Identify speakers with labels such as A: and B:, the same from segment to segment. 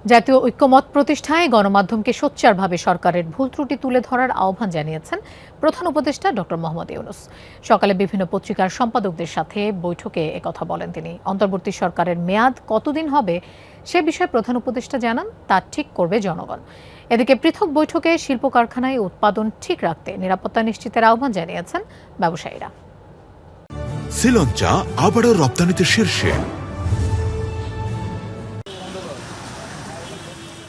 A: জাতীয় ঐক্যমত প্রতিষ্ঠায় গণমাধ্যমকে সোচ্চারভাবে সরকারের ভুল ত্রুটি তুলে ধরার আহ্বান জানিয়েছেন প্রধান উপদেষ্টা ডক্টর মোহাম্মদ ইউনূস। সকালে বিভিন্ন পত্রিকার সম্পাদকদের সাথে বৈঠকে একথা বলেন তিনি। অন্তর্বর্তী সরকারের মেয়াদ কতদিন হবে সে বিষয়ে প্রধান উপদেষ্টা জানান তা ঠিক করবে জনগণ। এদিকে পৃথক বৈঠকে শিল্প কারখানায় উৎপাদন ঠিক রাখতে নিরাপত্তা নিশ্চিতের আহ্বান জানিয়েছেন ব্যবসায়ীরা।
B: শ্রীলঙ্কা আবারও রপ্তানিতে শীর্ষে।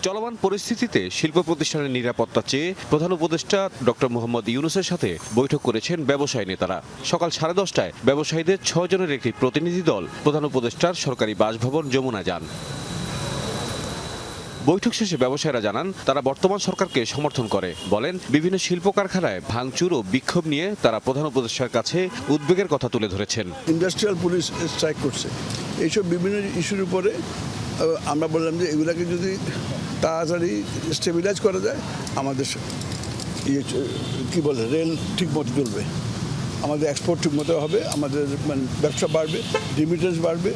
C: চলমান পরিস্থিতিতে শিল্প প্রতিষ্ঠানের নিরাপত্তা চেয়ে প্রধান উপদেষ্টা ডক্টর মোহাম্মদ ইউনূসের সাথে বৈঠক করেছেন ব্যবসায়ী নেতারা। সকাল 10:30টায় ব্যবসায়ীদের 6 জনের একটি প্রতিনিধি দল প্রধান উপদেষ্টার সরকারি বাসভবন যমুনা যান। বৈঠক শেষে ব্যবসায়ীরা জানান তারা বর্তমান সরকারকে সমর্থন করে। বলেন বিভিন্ন শিল্প কারখানায় ভাঙচুর ও বিক্ষোভ নিয়ে তারা প্রধান উপদেষ্টার কাছে উদ্বেগের কথা তুলে ধরেছেন।
D: ইন্ডাস্ট্রিয়াল পুলিশ স্ট্রাইক করছে, এইসব বিভিন্ন ইস্যুর উপরে আমরা বললাম যে এগুলাকে যদি তাড়াতাড়ি স্টেবিলাইজ করা যায়, আমাদের কী বলে রেল ঠিক মতো চলবে, আমাদের এক্সপোর্ট ঠিক মতো হবে, আমাদের মানে ব্যবসা বাড়বে, রিমিটেন্স বাড়বে।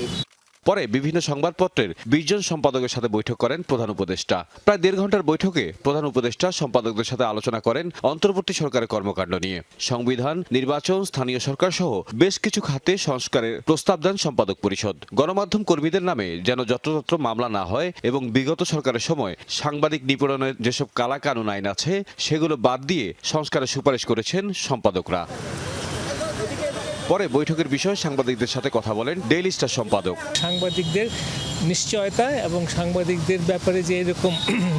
C: পরে বিভিন্ন সংবাদপত্রের 20 জন সম্পাদকের সাথে বৈঠক করেন প্রধান উপদেষ্টা। প্রায় 1.5 ঘন্টার বৈঠকে প্রধান উপদেষ্টা সম্পাদকদের সাথে আলোচনা করেন অন্তর্বর্তী সরকারের কর্মকাণ্ড নিয়ে। সংবিধান, নির্বাচন, স্থানীয় সরকার সহ বেশ কিছু খাতে সংস্কারের প্রস্তাব দেন সম্পাদক পরিষদ। গণমাধ্যম কর্মীদের নামে যেন যত্রতত্র মামলা না হয় এবং বিগত সরকারের সময় সাংবাদিক নিপীড়নের যেসব কালাকানুন আইন আছে সেগুলো বাদ দিয়ে সংস্কারের সুপারিশ করেছেন সম্পাদকরা। পরে বৈঠকের বিষয়ে সাংবাদিকদের সাথে কথা বলেন ডেইলি স্টার সম্পাদক।
E: সাংবাদিকদের নিশ্চয়তা এবং সাংবাদিকদের ব্যাপারে যে এরকম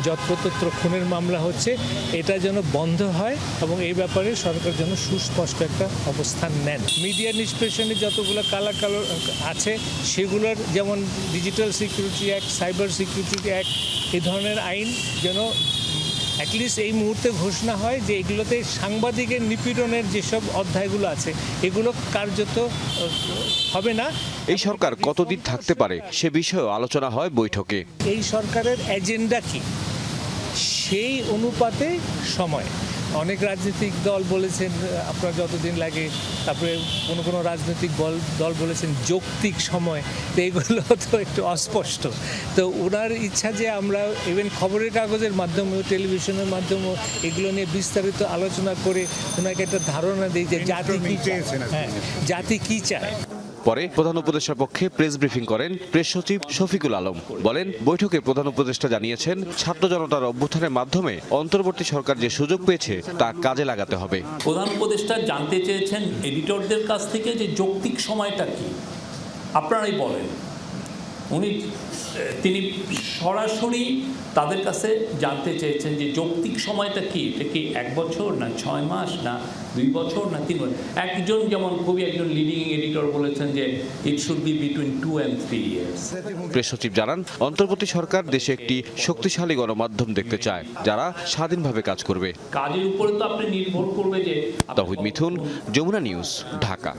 E: যত্রতত্র খুনের মামলা হচ্ছে এটা যেন বন্ধ হয় এবং এই ব্যাপারে সরকার যেন সুস্পষ্ট একটা অবস্থান নেন। মিডিয়া নিষ্পেষণে যতগুলো কালো আছে সেগুলোর যেমন digital security act, cyber security act, এই ধরনের আইন যেন অ্যাটলিস্ট এই মুহূর্তে ঘোষণা হয় যে এগুলোতে সাংবাদিকের নিপীড়নের যেসব অধ্যায়গুলো আছে এগুলো কার্যত হবে না।
C: এই সরকার কতদিন থাকতে পারে সে বিষয়েও আলোচনা হয় বৈঠকে।
E: এই সরকারের এজেন্ডা কি সেই অনুপাতে সময়। অনেক রাজনৈতিক দল বলেছেন আপনার যতদিন লাগে, তারপরে কোনো রাজনৈতিক দল বলেছেন যৌক্তিক সময়। তো এগুলো তো একটু অস্পষ্ট। তো ওনার ইচ্ছা যে আমরা ইভেন খবরের কাগজের মাধ্যমেও টেলিভিশনের মাধ্যমেও এগুলো নিয়ে বিস্তারিত আলোচনা করে ওনাকে একটা ধারণা দিই যে জাতি কি চায়।
C: পরে প্রধান উপদেষ্টার পক্ষে প্রেস ব্রিফিং করেন প্রেস সচিব শফিকুল আলম। বলেন বৈঠকে প্রধান উপদেষ্টা জানিয়েছেন ছাত্র জনতার অভ্যুত্থানের মাধ্যমে অন্তর্বর্তী সরকার যে সুযোগ পেয়েছে তা কাজে লাগাতে হবে।
F: প্রধান উপদেষ্টা জানতে চেয়েছেন এডিটরদের কাছ থেকে যে যৌক্তিক সময়টা কি আপনারাই বলেন। তিনি সরাসরি তাদের কাছে জানতে চেয়েছেন যে যৌক্তিক সময়টা কি, এটা কি 1 বছর না 6 মাস না 2 বছর না 3 বছর। একজন যেমন একজন লিডিং এডিটর বলেছেন যে it should be between 2 and 3 years।
C: Press সচিব জানান অন্তর্বর্তী সরকার দেশে একটি শক্তিশালী গণমাধ্যম দেখতে চায় যারা স্বাধীনভাবে কাজ করবে।
F: কাজের উপরে তো আপনি নির্ভর করবে যে।
C: তাহিদ মিথুন, যমুনা নিউজ, ঢাকা।